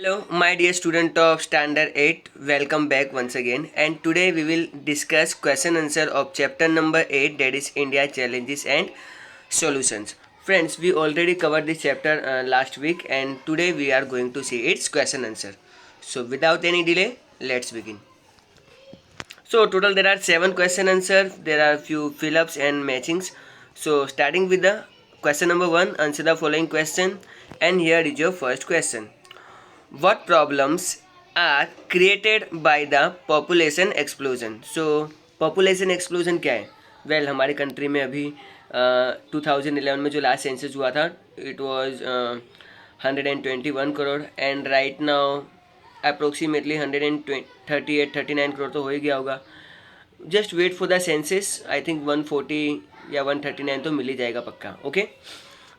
Hello, my dear student of Standard 8. Welcome back once again. And today we will discuss question answer of chapter number 8, that is India Challenges and Solutions. Friends, we already covered this chapter last week, and today we are going to see its question answer. So without any delay, let's begin. So total there are 7 question answers. There are few fill ups and matchings. So starting with the question number 1, answer the following question, and here is your first question. What problems are created by the population explosion? So population explosion क्या है? Well, हमारे country में अभी 2011 में जो last census हुआ था, it was 121 crore, and right now approximately 138-39 crore तो हो ही गया होगा. Just wait for the census. I think 140 या 139 तो मिल ही जाएगा पक्का. ओके,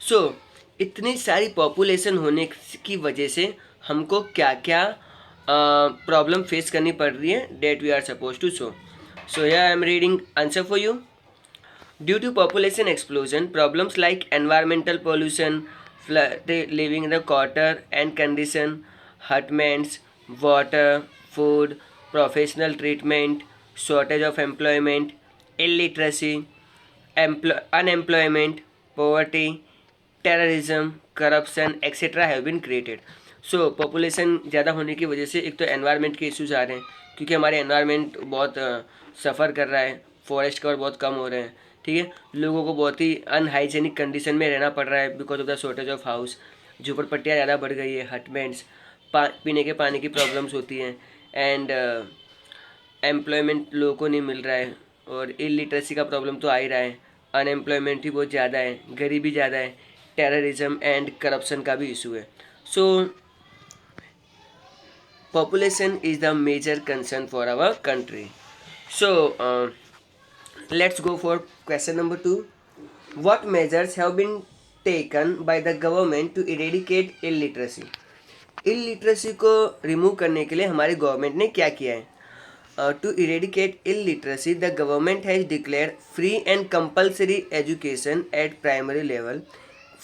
सो इतनी सारी पॉपुलेशन होने की वजह से हमको क्या क्या प्रॉब्लम फेस करनी पड़ रही है, that we are suppose to show. So here I am reading answer for you. Due to population explosion, problems like environmental pollution, living in the quarter and condition, hutments, water, food, professional treatment, shortage of employment, illiteracy, unemployment, poverty, terrorism, corruption, etc. have been created. So population ज़्यादा होने की वजह से एक तो environment के issues आ रहे हैं, क्योंकि हमारे एनवायरनमेंट बहुत सफ़र कर रहा है, फॉरेस्ट कवर बहुत कम हो रहे हैं. ठीक है, लोगों को बहुत ही अनहाइजेनिक कंडीशन में रहना पड़ रहा है because of the shortage of house. झोपड़पट्टियाँ ज़्यादा बढ़ गई है, हटमेंट्स, पीने के पानी की प्रॉब्लम्स होती हैं, एंड एम्प्लॉयमेंट लोगों को नहीं मिल रहा है, और इलिटरेसी का प्रॉब्लम तो आ ही रहा है, अनएम्प्लॉयमेंट ही बहुत ज़्यादा है, गरीबी ज़्यादा है, टेररिज्म एंड करप्शन का भी इशू है. सो population is the major concern for our country. So let's go for question number 2. What measures have been taken by the government to eradicate illiteracy? illiteracy को रिमूव करने के लिए हमारी government ने क्या किया है? To eradicate illiteracy, the government has declared free and compulsory education at primary level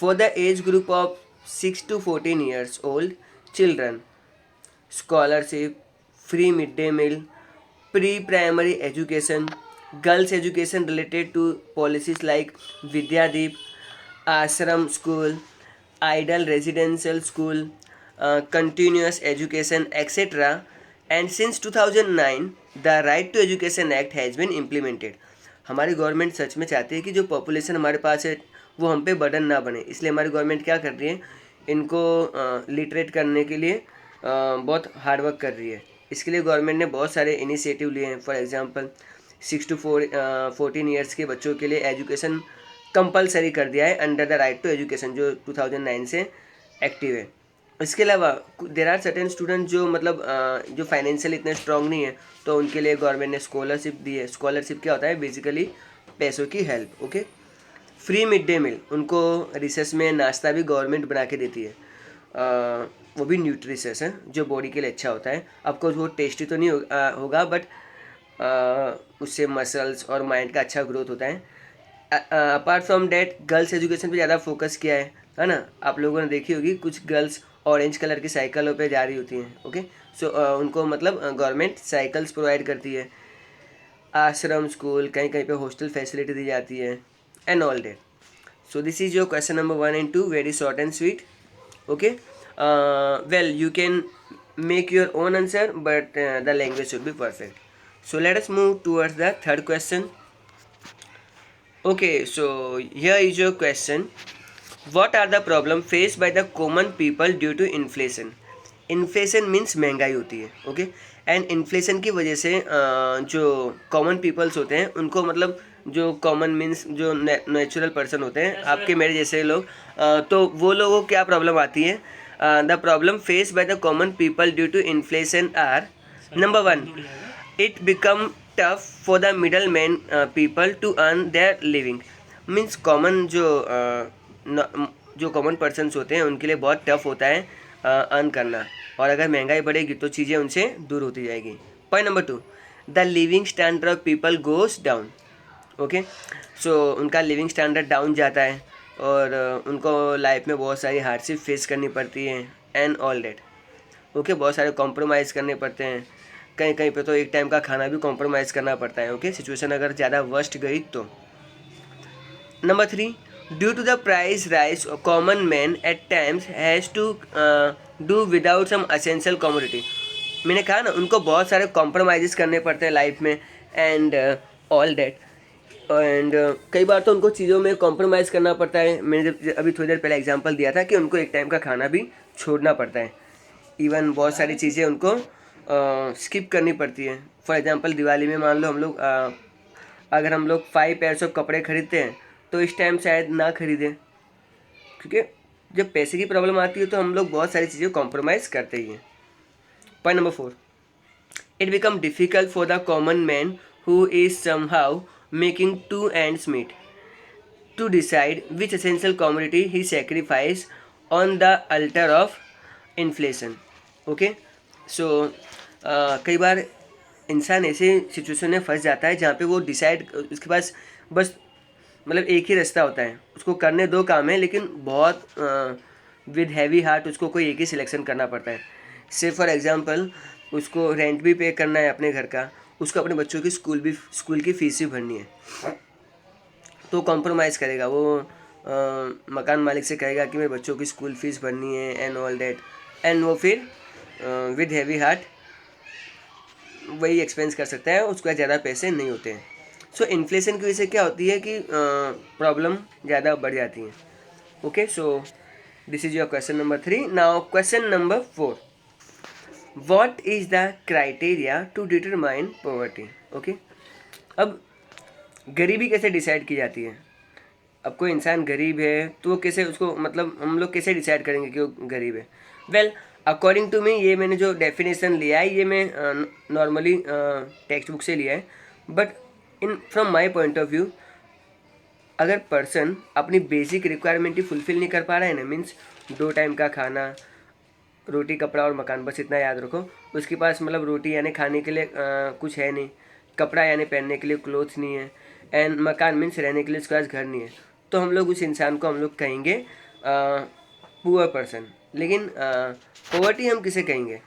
for the age group of 6 to 14 years old children. Scholarship, free midday meal, pre-primary education, girls education related to policies like Vidyadeep, Ashram School, Ideal Residential School, continuous education, etc. And since 2009, the Right to Education Act has been implemented. हमारी government सच में चाहती है कि जो population हमारे पास है वो हम पे बर्डन ना बने, इसलिए हमारी गवर्नमेंट क्या कर रही है, इनको लिटरेट करने के लिए बहुत हार्ड वर्क कर रही है. इसके लिए गवर्नमेंट ने बहुत सारे इनिशिएटिव लिए हैं. फॉर एग्जांपल 6 to 14 ईयर्स के बच्चों के लिए एजुकेशन कंपलसरी कर दिया है under the right to education, जो 2009 से एक्टिव है. इसके अलावा देर आर सर्टेन स्टूडेंट जो मतलब जो फाइनेंशियल इतने स्ट्रॉन्ग नहीं है, तो उनके लिए गवर्नमेंट ने स्कॉलरशिप दी है. स्कॉलरशिप क्या होता है? बेसिकली पैसों की help. Okay, free mid day meal, उनको रिसेस में नाश्ता भी गवर्नमेंट बना के देती है, वो भी न्यूट्रिशियस है, जो बॉडी के लिए अच्छा होता है. आपको वो टेस्टी तो नहीं होगा, बट उससे मसल्स और माइंड का अच्छा ग्रोथ होता है. Apart from that, girls education पे ज़्यादा फोकस किया है ना. आप लोगों ने देखी होगी कुछ गर्ल्स ऑरेंज कलर की साइकिलों पे जा रही होती हैं. ओके, सो उनको मतलब गवर्नमेंट साइकिल्स प्रोवाइड करती है. आश्रम स्कूल, कहीं कहीं पे हॉस्टल फैसिलिटी दी जाती है, and all that. So this is your question number 1 and 2, very short and sweet. Okay, well, you can make your own answer, but the language should be perfect. So let us move towards the third question. Okay, so here is your question. What are the problem faced by the common people due to inflation? Inflation means महंगाई होती है. Okay, and inflation की वजह से जो common peoples होते हैं उनको, मतलब जो कॉमन मीन्स जो नेचुरल पर्सन होते हैं, आपके मेरे जैसे लोग, तो वो लोगों को क्या प्रॉब्लम आती है? The problem faced by the common people due to inflation are: number 1, it become tough for the middleman people to earn their living. Means common जो कॉमन पर्सनस होते हैं उनके लिए बहुत टफ होता है अर्न करना, और अगर महंगाई बढ़ेगी तो चीज़ें उनसे दूर होती जाएगी. Point number 2, the living standard of people goes down. Okay, so उनका लिविंग स्टैंडर्ड डाउन जाता है, और उनको लाइफ में बहुत सारी हार्डशिप फेस करनी पड़ती है, एंड ऑल डेट. ओके, बहुत सारे कॉम्प्रोमाइज़ करने पड़ते हैं, कहीं कहीं पे तो एक टाइम का खाना भी कॉम्प्रोमाइज़ करना पड़ता है। ओके, सिचुएशन अगर ज़्यादा वर्स्ट गई तो। Number 3, due to the price rise common man at times has to do without some essential commodity. मैंने कहा ना, उनको बहुत सारे कॉम्प्रोमाइज़ करने पड़ते हैं लाइफ में एंड ऑल दैट, एंड कई बार तो उनको चीज़ों में कॉम्प्रोमाइज़ करना पड़ता है। मैंने जब अभी थोड़ी देर पहले एग्जांपल दिया था कि उनको एक टाइम का खाना भी छोड़ना पड़ता है, इवन बहुत सारी चीज़ें उनको स्किप करनी पड़ती है। फॉर एग्जांपल दिवाली में मान लो हम लोग अगर हम लोग 5 पेयर्स ऑफ कपड़े खरीदते हैं तो इस टाइम शायद ना खरीदें, क्योंकि जब पैसे की प्रॉब्लम आती है तो हम लोग बहुत सारी चीज़ें कॉम्प्रोमाइज़ करते ही हैं। Point number 4, it become difficult for the common man who is somehow making two ends meet to decide which essential commodity he sacrifice on the altar of inflation. Okay, so कई बार इंसान ऐसे situation में फंस जाता है जहाँ पे वो डिसाइड, उसके पास बस मतलब एक ही रास्ता होता है, उसको करने दो काम है लेकिन बहुत विद हैवी हार्ट उसको कोई एक ही सिलेक्शन करना पड़ता है। से फॉर एग्जांपल उसको रेंट भी पे करना है अपने घर का, उसको अपने बच्चों की स्कूल की फीस भी भरनी है, तो कॉम्प्रोमाइज़ करेगा वो, मकान मालिक से कहेगा कि मेरे बच्चों की स्कूल फीस भरनी है एंड ऑल दैट, एंड वो फिर विद हैवी हार्ट वही एक्सपेंस कर सकता है, उसके पास ज़्यादा पैसे नहीं होते हैं। सो इन्फ्लेशन की वजह से क्या होती है कि प्रॉब्लम ज़्यादा बढ़ जाती हैं। Okay, so this is your question number 3। Now question number 4, what is the criteria to determine poverty. Okay, अब गरीबी कैसे डिसाइड की जाती है। अब कोई इंसान गरीब है तो वो कैसे, उसको मतलब हम लोग कैसे डिसाइड करेंगे कि वो गरीब है। वेल, अकॉर्डिंग टू मी, ये मैंने जो डेफिनेशन लिया है ये मैं नॉर्मली टेक्स्ट बुक से लिया है, but in from my point of view, अगर पर्सन अपनी बेसिक रिक्वायरमेंट ही फुलफिल नहीं कर पा रहा है ना, मीन्स 2 टाइम का खाना, रोटी कपड़ा और मकान, बस इतना याद रखो, उसके पास मतलब रोटी यानी खाने के लिए कुछ है नहीं, कपड़ा यानी पहनने के लिए क्लोथ नहीं है, एंड मकान मीन्स रहने के लिए उसके पास घर नहीं है, तो हम लोग उस इंसान को हम लोग कहेंगे पुअर पर्सन। लेकिन पॉवर्टी हम किसे कहेंगे।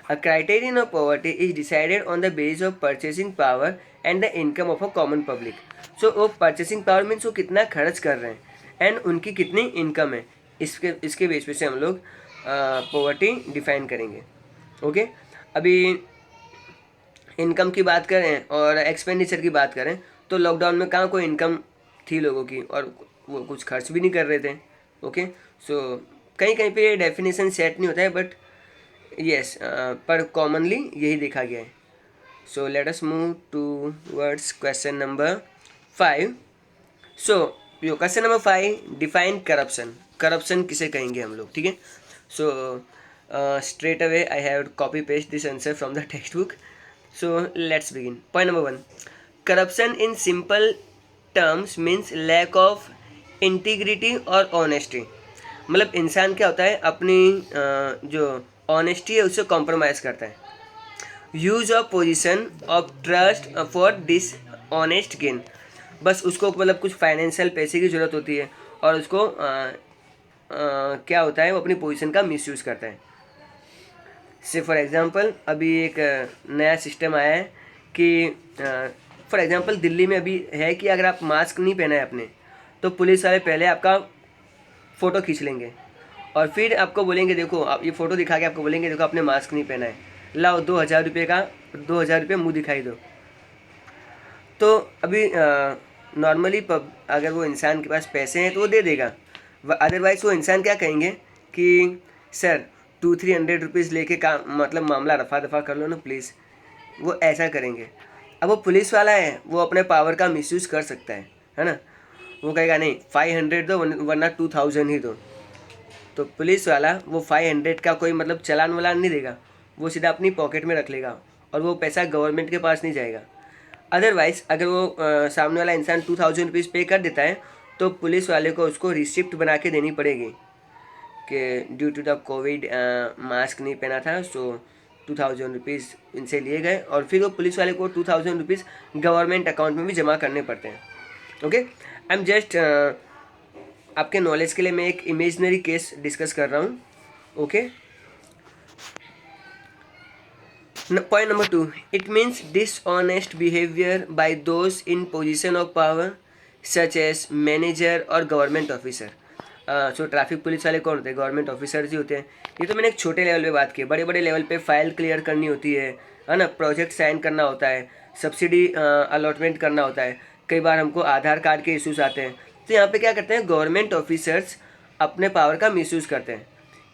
A criterion of poverty is decided on the base of purchasing power and the income of a common public. So वो परचेसिंग पावर मीन्स वो कितना खर्च कर रहे हैं एंड उनकी कितनी इनकम है, इसके बेस पे से हम लोग पॉवर्टी डिफाइन करेंगे। ओके, अभी इनकम की बात करें और एक्सपेंडिचर की बात करें तो लॉकडाउन में कहाँ कोई इनकम थी लोगों की, और वो कुछ खर्च भी नहीं कर रहे थे। ओके, सो कहीं कहीं पे डेफिनेशन सेट नहीं होता है, बट यस, पर कॉमनली यही देखा गया है। So let us move towards question number 5। So your question number 5, define corruption. Corruption किसे कहेंगे हम लोग, ठीक है। So straight away I have copy paste this answer from the text book. So let's begin. Point number 1, corruption in simple terms means lack of integrity और honesty. मतलब इंसान क्या होता है, अपनी जो ऑनेस्टी है उससे कॉम्प्रोमाइज़ करता है। Use of position of trust for dishonest gain, बस उसको मतलब कुछ फाइनेंशियल पैसे की ज़रूरत होती है और उसको क्या होता है, वो अपनी पोजीशन का मिसयूज़ करता है। से फॉर एग्ज़ाम्पल अभी एक नया सिस्टम आया है कि फॉर एग्ज़ाम्पल दिल्ली में अभी है कि अगर आप मास्क नहीं पहना है अपने, तो पुलिस वाले पहले आपका फ़ोटो खींच लेंगे और फिर आपको बोलेंगे देखो, आप ये फ़ोटो दिखा के आपको बोलेंगे देखो आपने मास्क नहीं पहना है, लाओ 2000 रुपये का, 2000 रुपये मुँह दिखाई दो। तो अभी नॉर्मली अगर वो इंसान के पास पैसे हैं तो वो दे देगा, अदरवाइज़ वो इंसान क्या कहेंगे कि सर 200-300 रुपीज़ लेके का मतलब मामला रफा दफा कर लो ना प्लीज़, वो ऐसा करेंगे। अब वो पुलिस वाला है, वो अपने पावर का मिसयूज़ कर सकता है ना, वो कहेगा नहीं 500 दो वरना 2000 ही दो। तो पुलिस वाला वो 500 का कोई मतलब चलान वलान नहीं देगा, वो सीधा अपनी पॉकेट में रख लेगा और वो पैसा गवर्नमेंट के पास नहीं जाएगा। अदरवाइज़ अगर वो सामने वाला इंसान 2000 रुपीज़ पे कर देता है तो पुलिस वाले को उसको रिसिप्ट बना के देनी पड़ेगी कि due to the Covid mask नहीं पहना था, सो 2000 रुपीज़ इनसे लिए गए, और फिर वो पुलिस वाले को 2000 रुपीज़ गवर्नमेंट अकाउंट में भी जमा करने पड़ते हैं। ओके, आई एम जस्ट आपके नॉलेज के लिए मैं एक इमेजनरी केस डिस्कस कर रहा हूँ। Okay, Point number 2, it means dishonest behavior by those in position of power such as manager और government officer. So traffic police वाले कौन होते हैं? गवर्नमेंट ऑफिसर्स ही होते हैं. ये तो मैंने एक छोटे लेवल पे बात की. बड़े बड़े लेवल पे फाइल क्लियर करनी होती है ना, प्रोजेक्ट साइन करना होता है, सब्सिडी अलॉटमेंट करना होता है, कई बार हमको आधार कार्ड के इश्यूज आते हैं. तो यहाँ पे क्या करते हैं, गवर्नमेंट ऑफिसर्स अपने पावर का मिसयूज़ करते हैं.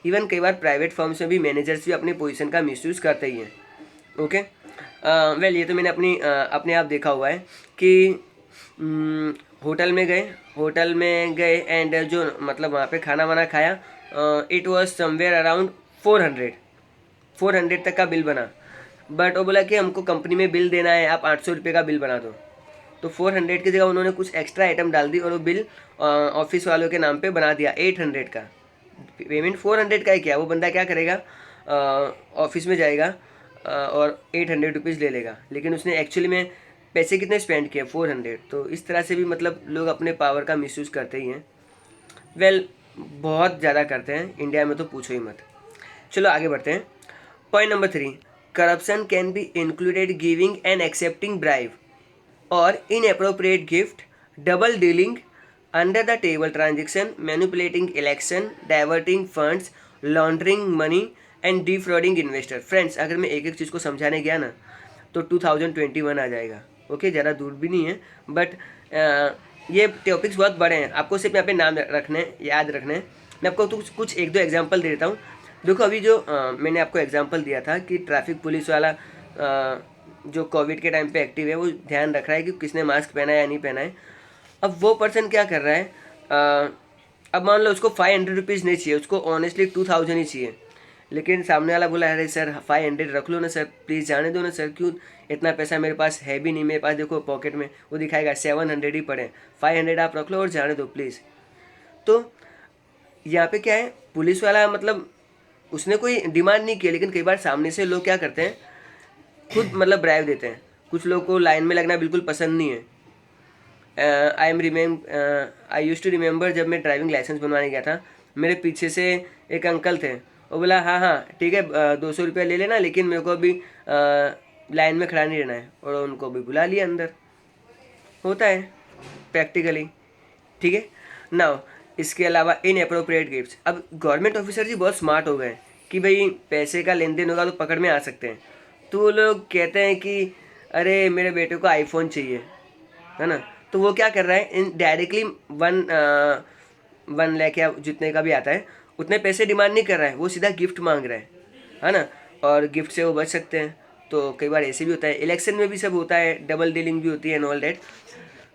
इवन कई बार प्राइवेट फर्म्स में भी मैनेजर्स भी अपनी पोजीशन का मिसयूज़ करते ही हैं. ओके, वेल ये तो मैंने अपने आप देखा हुआ है कि होटल में गए एंड जो मतलब वहाँ पे खाना वाना खाया, इट वाज समवेयर अराउंड 400 तक का बिल बना. बट वो बोला कि हमको कंपनी में बिल देना है, आप 800 रुपये का बिल बना दो. तो 400 की जगह उन्होंने कुछ एक्स्ट्रा आइटम डाल दी और वो बिल ऑफिस वालों के नाम पे बना दिया 800 का. पेमेंट 400 का ही किया. वो बंदा क्या करेगा, ऑफिस में जाएगा और 800 रुपीज़ ले लेगा, लेकिन उसने एक्चुअली में पैसे कितने स्पेंड किए? 400. तो इस तरह से भी मतलब लोग अपने पावर का मिसयूज़ करते ही हैं. वेल बहुत ज़्यादा करते हैं इंडिया में, तो पूछो ही मत. चलो आगे बढ़ते हैं. Point number 3, corruption can be included giving and accepting bribe और inappropriate gift, double dealing, under the table transaction, manipulating election, diverting funds, laundering money and defrauding investor. Friends अगर मैं एक एक चीज़ को समझाने गया ना तो 2021 आ जाएगा. ओके, ज़्यादा दूर भी नहीं है, बट ये टॉपिक्स बहुत बड़े हैं. आपको सिर्फ यहाँ पे नाम रखने, याद रखने. मैं आपको तो कुछ एक दो एग्जांपल दे देता हूँ. देखो अभी जो मैंने आपको एग्जांपल दिया था कि ट्रैफिक पुलिस वाला जो कोविड के टाइम पे एक्टिव है, वो ध्यान रख रहा है कि किसने मास्क पहना है या नहीं पहना है. अब वो पर्सन क्या कर रहा है, अब मान लो उसको 500 रुपीज़ नहीं चाहिए, उसको ऑनेस्टली 2000 ही चाहिए. लेकिन सामने वाला बोला अरे सर 500 रख लो ना सर, प्लीज़ जाने दो ना सर, क्यों इतना पैसा मेरे पास है भी नहीं, मेरे पास देखो पॉकेट में वो दिखाएगा 700 ही पड़े, 500 आप रख लो और जाने दो प्लीज़. तो यहाँ पे क्या है, पुलिस वाला मतलब उसने कोई डिमांड नहीं किया, लेकिन कई बार सामने से लोग क्या करते हैं, खुद मतलब ब्राइब देते हैं. कुछ लोग को लाइन में लगना बिल्कुल पसंद नहीं है. आई यूज़ टू रिमेंबर जब मैं ड्राइविंग लाइसेंस बनवाने गया था, मेरे पीछे से एक अंकल थे. वो बोला हाँ ठीक है 200 रुपया ले लेना, लेकिन मेरे को अभी लाइन में खड़ा नहीं रहना है. और उनको भी बुला लिया अंदर. होता है प्रैक्टिकली. ठीक है. नाउ इसके अलावा इनएप्रोप्रिएट गिफ्ट्स. अब गवर्नमेंट ऑफिसर जी बहुत स्मार्ट हो गए कि भाई पैसे का लेन देन होगा तो पकड़ में आ सकते हैं. तो वो लोग कहते हैं कि अरे मेरे बेटे को आईफोन चाहिए, है ना. तो वो क्या कर रहा है, इन डायरेक्टली 1 लाख या जितने का भी आता है उतने पैसे डिमांड नहीं कर रहा है, वो सीधा गिफ्ट मांग रहा है ना. और गिफ्ट से वो बच सकते हैं. तो कई बार ऐसे भी होता है, इलेक्शन में भी सब होता है, डबल डीलिंग भी होती है एंड ऑल डेट.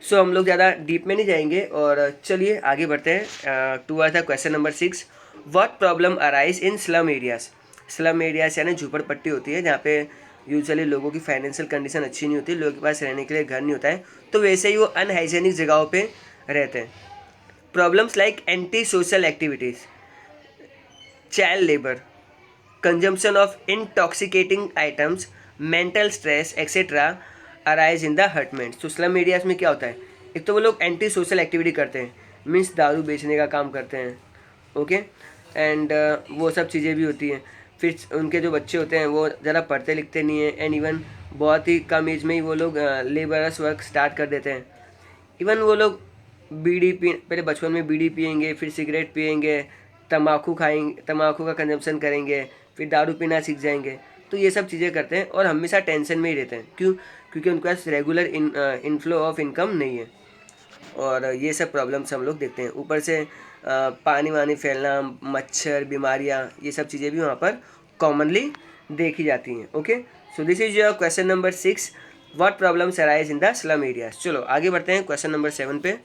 सो हम लोग ज़्यादा डीप में नहीं जाएंगे और चलिए आगे बढ़ते हैं. Towards the question number 6, what problem arise in slum areas. Slum areas यानी झुपड़पट्टी होती है जहाँ पे यूजुअली लोगों की फाइनेंशियल कंडीशन अच्छी नहीं होती, लोगों के पास रहने के लिए घर नहीं होता है, तो वैसे ही वो अनहाइजेनिक जगहों पे रहते हैं. Problems like anti social activities, child labour, consumption of intoxicating items, mental stress etcetera arise in the hutments. तो स्लम एरियाज में क्या होता है, एक तो वो लोग एंटी सोशल एक्टिविटी करते हैं, मीन्स दारू बेचने का काम करते हैं. ओके, एंड वो सब चीज़ें भी होती हैं. फिर उनके जो बच्चे होते हैं वो ज़रा पढ़ते लिखते नहीं हैं, एंड इवन बहुत ही कम एज में ही वो लोग लेबरस वर्क स्टार्ट कर देते हैं. इवन वो लोग पहले बचपन में बीड़ी पियेंगे, फिर सिगरेट पियेंगे, तम्बाकू खाएंगे, तम्बाकू का कंजम्पशन करेंगे, फिर दारू पीना सीख जाएंगे. तो ये सब चीज़ें करते हैं और हमेशा टेंशन में ही रहते हैं. क्यों? क्योंकि उनके पास रेगुलर इनफ्लो ऑफ इनकम नहीं है. और ये सब प्रॉब्लम्स हम लोग देखते हैं. ऊपर से पानी वानी फैलना, मच्छर, बीमारियाँ, ये सब चीज़ें भी वहाँ पर कॉमनली देखी जाती हैं. Okay, so this is your question number 6, what problems arise in the slum areas. चलो आगे बढ़ते हैं क्वेश्चन नंबर 7 पे.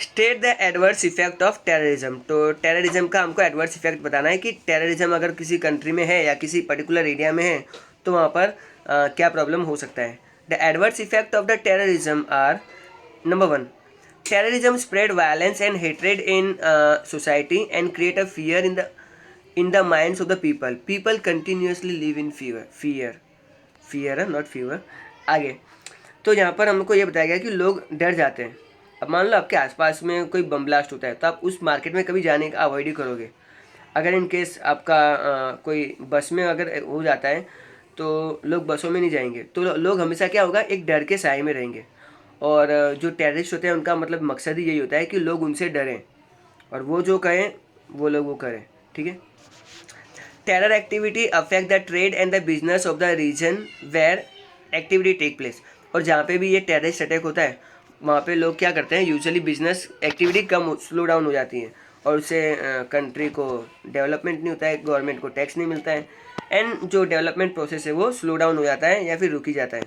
State the adverse effect of terrorism. तो टेररिज्म का हमको एडवर्स इफेक्ट बताना है कि टेररिज्म अगर किसी कंट्री में है या किसी पर्टिकुलर एरिया में है तो वहाँ पर क्या प्रॉब्लम हो सकता है. The adverse effect of the terrorism are, number 1, terrorism spread violence and hatred in society and create a fear in the minds of the people. People continuously live in fear not fever. आगे तो यहाँ पर हमको ये बताया गया कि लोग डर जाते हैं. अब मान लो आपके आसपास में कोई बम ब्लास्ट होता है तो आप उस मार्केट में कभी जाने का अवॉइड ही करोगे. अगर इन केस आपका कोई बस में अगर हो जाता है तो लोग बसों में नहीं जाएंगे, तो लोग हमेशा क्या होगा, एक डर के साए में रहेंगे। और जो टेररिस्ट होते हैं उनका मतलब मकसद ही यही होता है कि लोग उनसे डरें और वो जो कहें वो लोग वो करें, ठीक है। Terror activity affect the trade and the business of the region where activity take place. और जहाँ पे भी ये टेररिस्ट अटैक होता है वहाँ पे लोग क्या करते हैं, यूजुअली बिजनेस एक्टिविटी कम स्लो डाउन हो जाती है और उससे कंट्री को डेवलपमेंट नहीं होता है, गवर्नमेंट को टैक्स नहीं मिलता है एंड जो डेवलपमेंट प्रोसेस है वो स्लो डाउन हो जाता है या फिर रुक ही जाता है।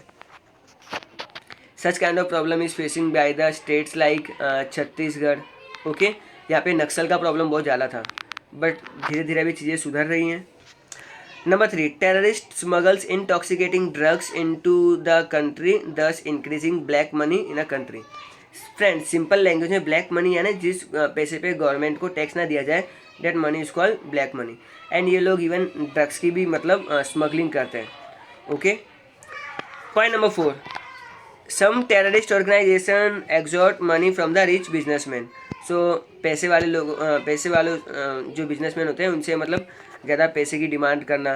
Such kind of problem is facing by the states like Chhattisgarh. Okay, यहाँ पे नक्सल का प्रॉब्लम बहुत ज़्यादा था बट धीरे धीरे अभी चीज़ें सुधर रही हैं। Number 3, terrorist smuggles intoxicating drugs into the country thus increasing black money in a country. Friends, simple language में ब्लैक मनी यानी जिस पैसे पे गवर्नमेंट को टैक्स ना दिया जाए, debt money is called black money. And ये लोग इवन ड्रग्स की भी मतलब स्मगलिंग करते हैं। Okay, point number 4, some terrorist organisation extort money from the rich businessman. So पैसे वाले लोग जो बिजनेसमैन होते हैं उनसे मतलब ज़्यादा पैसे की डिमांड करना।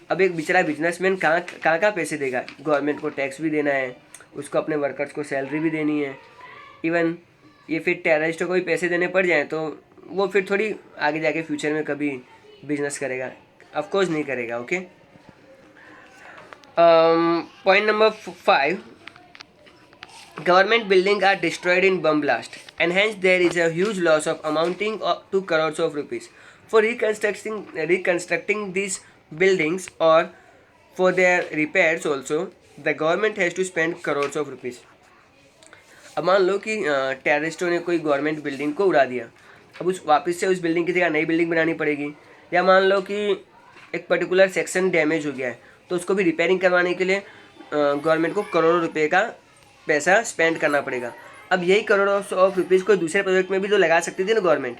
अब एक बेचारा बिजनेसमैन कहाँ पैसे देगा, गवर्नमेंट को टैक्स भी देना है, उसको अपने वर्कर्स को सैलरी भी देनी है। इवन ये फिर टेररिस्टों को भी पैसे देने पड़ जाएँ तो वो फिर थोड़ी आगे जाके फ्यूचर में कभी बिजनेस करेगा, ऑफकोर्स नहीं करेगा। Okay, point number 5, government buildings are destroyed in bomb blast and hence there is a huge loss of amounting to crores of rupees. For reconstructing these buildings or for their repairs also the government has to spend crores of rupees. अब मान लो कि टेररिस्टों ने कोई government building को उड़ा दिया, अब उस वापस से उस बिल्डिंग की जगह नई बिल्डिंग बनानी पड़ेगी। या मान लो कि एक पर्टिकुलर सेक्शन डैमेज हो गया है तो उसको भी रिपेयरिंग करवाने के लिए गवर्नमेंट को करोड़ों रुपए का पैसा स्पेंड करना पड़ेगा। अब यही करोड़ों ऑफ रुपीज़ को दूसरे प्रोजेक्ट में भी तो लगा सकती थी ना गवर्नमेंट।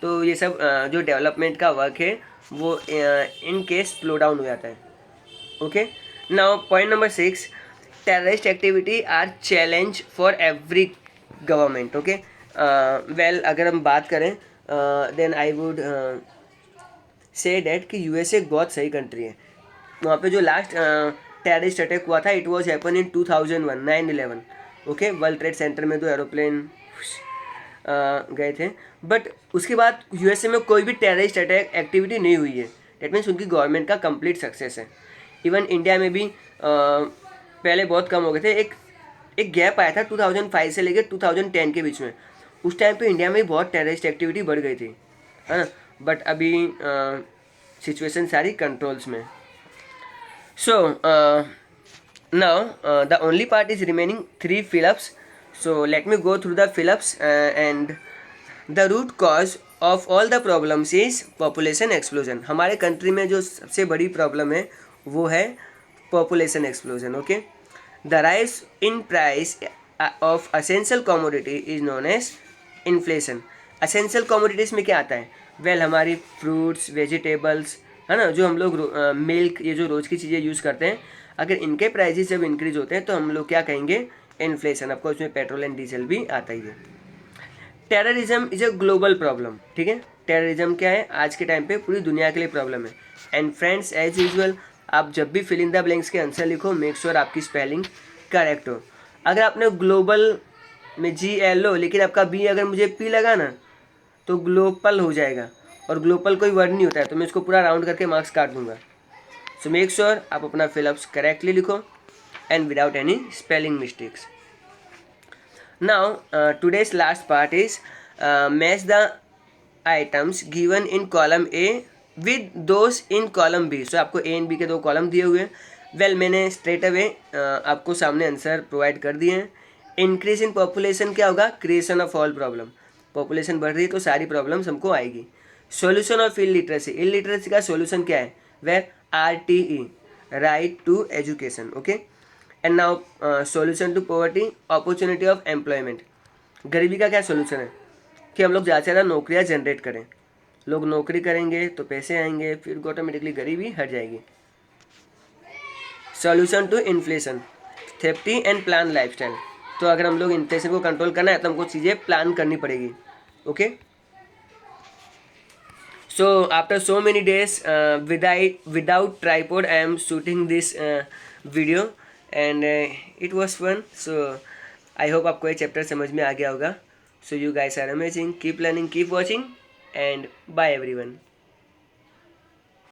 तो ये सब जो डेवलपमेंट का वर्क है वो इन केस स्लो डाउन हो जाता है। Okay, now point number 6, terrorist activity are challenge for every government. Okay, well अगर हम बात करें then I would say that कि यूएसए एक बहुत सही कंट्री है। वहाँ पे जो लास्ट टेररिस्ट अटैक हुआ था it was happen in 2001 9/11। Okay, world trade centre में 2 एरोप्लेन गए थे बट उसके बाद यूएसए में कोई भी टेररिस्ट अटैक एक्टिविटी नहीं हुई है। डेट मीन्स उनकी गवर्नमेंट का कंप्लीट सक्सेस है। इवन इंडिया में भी पहले बहुत कम हो गए थे, एक गैप आया था 2005 से लेकर 2010 के बीच में। उस टाइम पे इंडिया में बहुत टेररिस्ट एक्टिविटी बढ़ गई थी, है ना, बट अभी सिचुएशन सारी कंट्रोल्स में। So now the only part is remaining 3 fill-ups. So let me go through the fill-ups and the root cause of all the problems is population explosion. हमारे country में जो सबसे बड़ी प्रॉब्लम है वो है population explosion. Okay, the rise in price of essential commodity is known as inflation. essential commodities में क्या आता है, वेल हमारी फ्रूट्स, वेजिटेबल्स, है ना, जो हम लोग मिल्क, ये जो रोज़ की चीज़ें यूज़ करते हैं, अगर इनके प्राइसेस जब इंक्रीज होते हैं तो हम लोग क्या कहेंगे, इन्फ्लेशन। आपको इसमें पेट्रोल एंड डीजल भी आता ही है। Terrorism is a global problem. ठीक है, टेररिज्म क्या है, आज के टाइम पे पूरी दुनिया के लिए प्रॉब्लम है। एंड फ्रेंड्स, एज यूजुअल आप जब भी फिल इन द ब्लैंक्स के आंसर लिखो मेक श्योर आपकी स्पेलिंग करेक्ट हो। अगर आपने ग्लोबल में GL लेकिन आपका B अगर मुझे P लगा ना तो ग्लोबल हो जाएगा, और ग्लोबल कोई वर्ड नहीं होता है तो मैं इसको पूरा राउंड करके मार्क्स काट दूंगा। सो मेक श्योर आप अपना फिलअप्स करेक्टली लिखो and without any spelling mistakes. Now today's last part is match the items given in column A with those in column B। सो आपको A एंड B के 2 column दिए हुए हैं। Well मैंने straight away आपको सामने answer provide कर दिए हैं। इंक्रीज इन पॉपुलेशन क्या होगा, creation of all problem. Population बढ़ रही है तो सारी प्रॉब्लम्स हमको आएगी। सॉल्यूशन ऑफ इलिटरेसी, इलिटरेसी का सॉल्यूशन क्या है, where RTE, right to education. Okay, and now solution to poverty, opportunity of employment. गरीबी का क्या सॉल्यूशन है कि हम लोग ज़्यादा से ज़्यादा नौकरियाँ जनरेट करें, लोग नौकरी करेंगे तो पैसे आएंगे, फिर ऑटोमेटिकली गरीबी हट जाएगी। Solution to inflation, thrifty and plan lifestyle. तो अगर हम लोग इन्फ्लेशन को कंट्रोल करना है तो हमको चीज़ें प्लान करनी पड़ेगी। Okay, So after so many days without tripod, I am shooting this video and it was fun. So I hope आपको ये चैप्टर समझ में आ गया होगा. So you guys are amazing. Keep learning, keep watching, and bye everyone.